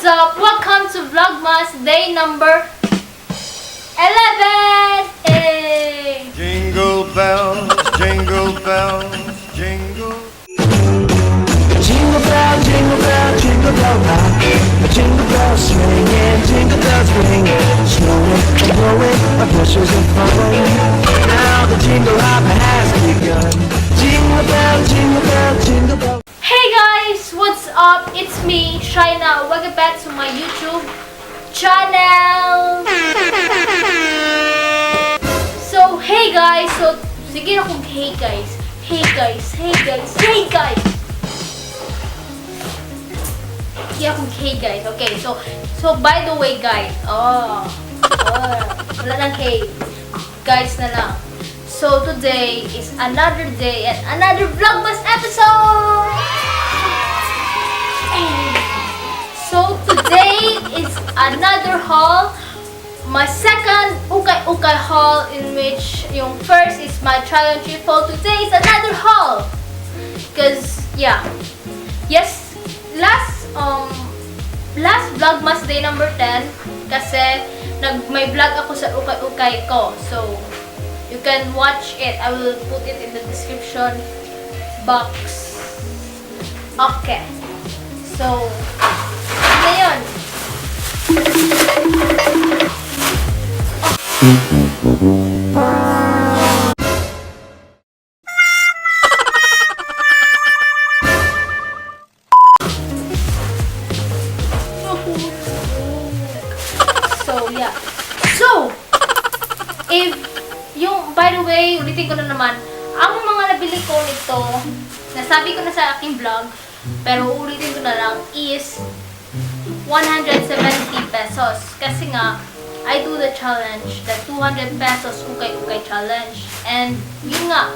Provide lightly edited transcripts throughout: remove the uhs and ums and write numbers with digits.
What's up? Welcome to Vlogmas day number 11! Hey! Jingle bells, jingle bells, jingle. Jingle bell, jingle bell, jingle bell rock. Jingle bells swing and jingle bells ring. Snowing and blowing, our bushes are flowing. Now the jingle hop has begun. Jingle bell, jingle bell, jingle bell. Hey guys! What's up? It's me, Shayna. Welcome back to my YouTube channel! So, hey guys! So, sige na kung hey guys. Hey guys, hey guys, hey guys! Sige akong hey guys. Okay, so by the way guys. Wala nang hey. Guys na lang. So, today is another day and another Vlogmas episode! So, today is another haul. My second UKAY haul, in which yung first is my trial and trip haul. Today is another haul. Because, yeah. Yes, last Vlogmas day number 10 kasi may vlog ako sa UKAY ko. So, you can watch it. I will put it in the description box. Okay. So, ngayon. So, yeah. So, by the way, ulitin ko na naman, ang mga nabili ko nito, nasabi ko na sa aking vlog, pero ulitin ko na lang, is 170 pesos. Kasi nga, I do the challenge, the 200 pesos UKAY challenge. And yun nga,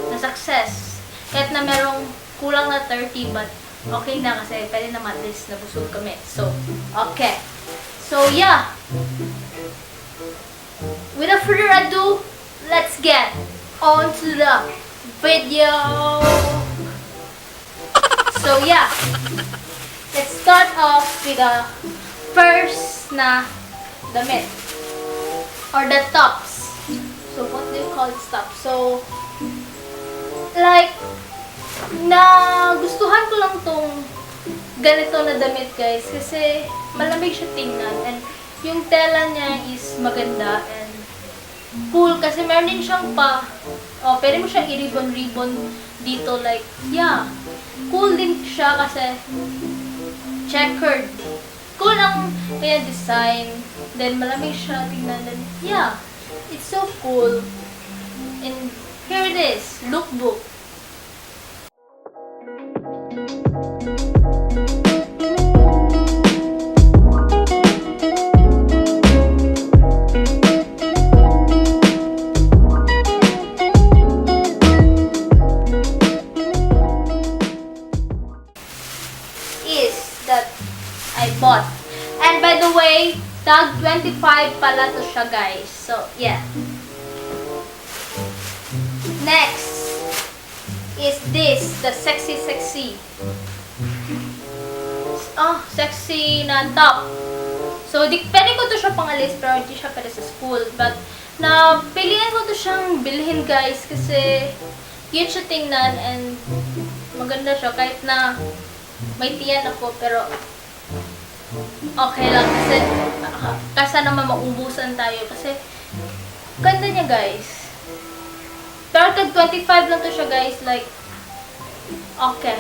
na-success. Kahit na merong kulang na 30, but okay na kasi pwede naman at least nabusog kami. So, okay. So, yeah. Without further ado, let's get on to the video. So yeah, let's start off with the first na damit or the tops. So what do you call it, tops? So like gustuhan ko lang tong ganito na damit guys kasi malamig siya tingnan and yung tela niya is maganda and cool kasi meron din siyang pwede mo siyang i-ribbon dito like, yeah. Cool din siya kasi checkered. Cool ang kaya design. Then malamig siya tingnan. Then, yeah. It's so cool. And here it is. Lookbook. Bought. And by the way, tag 25 pala to siya guys. So, yeah. Next is this, the sexy. Sexy na top. So, pwede ko to siya pangalis pero hindi siya pwede sa school. But, pilihan ko to siyang bilhin guys kasi cute siya tingnan and maganda siya kahit na may tiyan ako pero okay lang kasi naman maubusan tayo kasi ganda niya guys. Pero tag 25 lang to siya guys, like okay.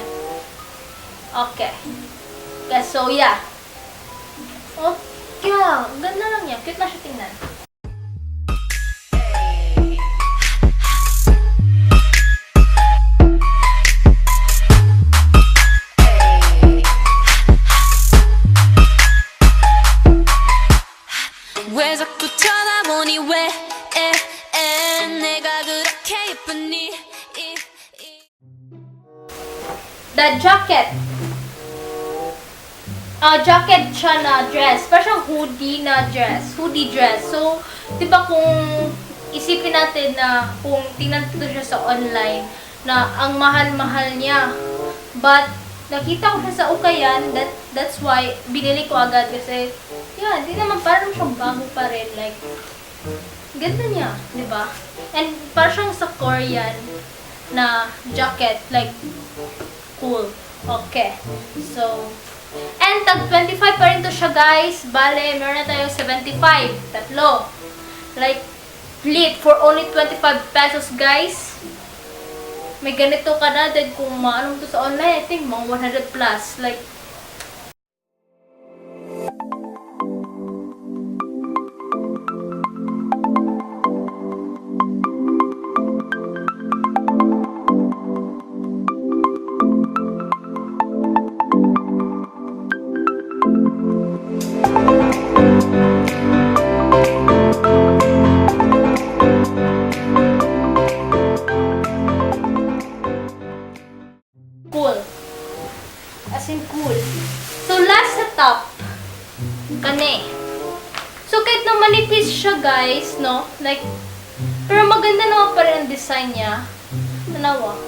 So yeah. Yeah, ganda lang niya. Cute na siya tingnan. The jacket. Jacket siya na dress. Parang siyang hoodie na dress. Hoodie dress. So, di ba kung isipin natin na kung tingnan ito siya sa online, na ang mahal-mahal niya. But, nakita ko siya sa UKAY, that's why binili ko agad kasi yeah, hindi naman parang siyang bago pa rin, like ganda niya, di ba? And parang siyang sa Korean na jacket, like cool. Okay. So, and tag 25 pa rin to siya, guys. Bale, meron na tayong 75. Tatlo. Like, lit for only 25 pesos, guys. May ganito ka na, then kung maanong to sa online, I think mga 100 plus. Like, cool. As in cool. So, last sa top. Kane. So, kahit na manipis siya, guys, no? Like, pero maganda naman pa rin ang design niya. Tanawa.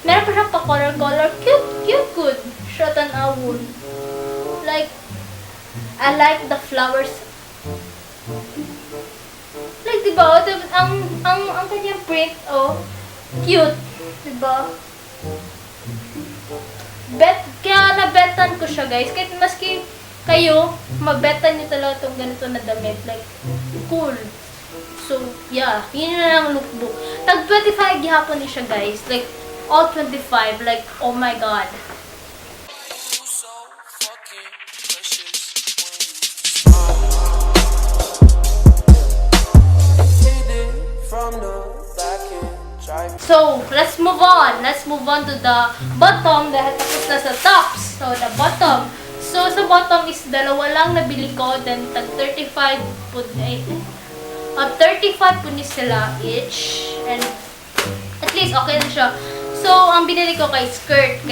Meron pa siya pa color. Cute, good. Siya tanawon. Like, I like the flowers. Like, diba? Ang kanyang print, oh. Cute. Diba? Kaya nabetan ko siya, guys. Kahit maski kayo, mabetan nyo talaga itong ganito na damit. Like, cool. So, yeah. Yun na lang lookbook. Tag 25 gihapon ni siya, guys. Like, all 25. Like, oh my god. So, let's move on. Let's move on to the bottom dahil tapos na sa tops. So, the bottom. So, sa bottom is dalawa lang nabili ko. Then, tag 35 po, 35 po ni sila each. And, at least, okay na siya. So, ang binili ko kay skirt.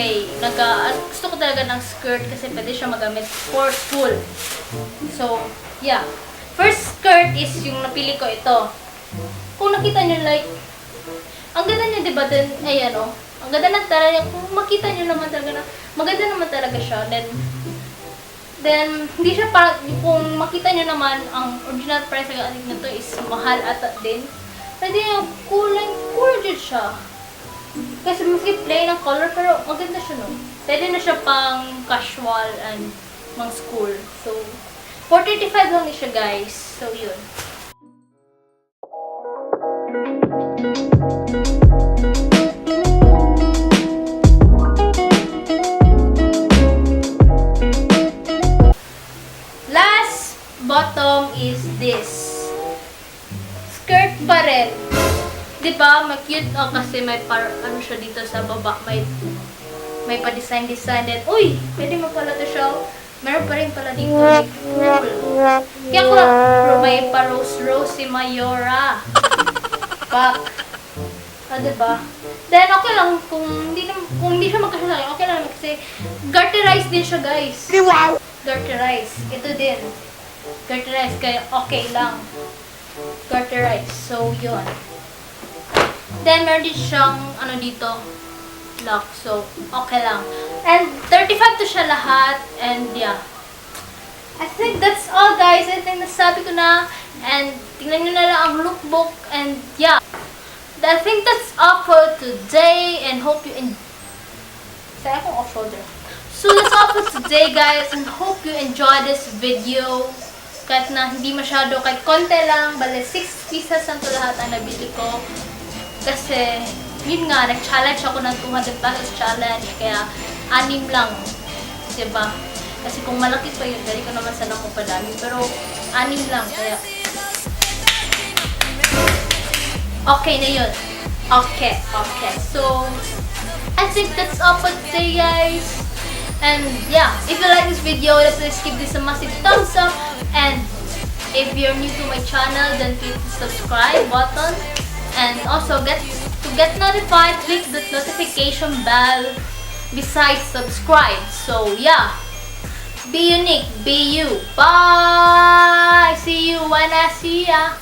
Gusto ko talaga ng skirt kasi pwede siya magamit for school. So, yeah. First skirt is yung napili ko ito. Kung nakita nyo, like, ang ganda niya, diba? Then, ayan, oh. Ang ganda na talaga. Kung makita nyo naman talaga na, maganda naman talaga siya. Then, hindi siya parang, kung makita nyo naman, ang original price ng ating na to is mahal ata din. Pwede yung cool din siya. Kasi maski plain ang color, pero maganda siya, no? Pwede na siya pang casual and pang school. So, 435 lang ni siya, guys. So, yun. Last bottom is this. Skirt pa rin. Diba? May-cute kasi may ano siya dito sa baba. May pa-design. Then, uy! Pwede mo pala ito siya. Meron pa rin pala dito. Like, cool. Kaya ko, may pa-rose si Mayora. Pak. Diba? Then, okay lang. Kung hindi siya magkasya sa akin, okay lang kasi garterized din siya, guys. Garterized. Ito din. Garterized. Kaya okay lang. Garterized. So, yun. Then, meron din siyang, ano dito, lock. So, okay lang. And, 35 to siya lahat. And, yeah. I think that's all, guys. I think nasabi ko na. And, tingnan nyo na lang ang lookbook. And, yeah. I think that's all for today. And, hope you Say akong off-shoulder. So, that's all for today, guys. And, hope you enjoy this video. Kahit na hindi masyado, kahit konti lang. Bale, 6 pieces ang to lahat ang nabili ko. Kasi, yun nga, nag-challenge ako ng 200 pesos challenge. Kaya, 6 lang. Diba? Kasi kung malaki pa yun, dali ko naman sana mo padami. Pero, 6 lang. Kaya, okay na yun. Okay. So, I think that's all for today, guys. And, yeah. If you like this video, please give this a massive thumbs up. And, if you're new to my channel, then click the subscribe button. And also, to get notified, click the notification bell besides subscribe. So, yeah. Be unique. Be you. Bye! See you when I see ya.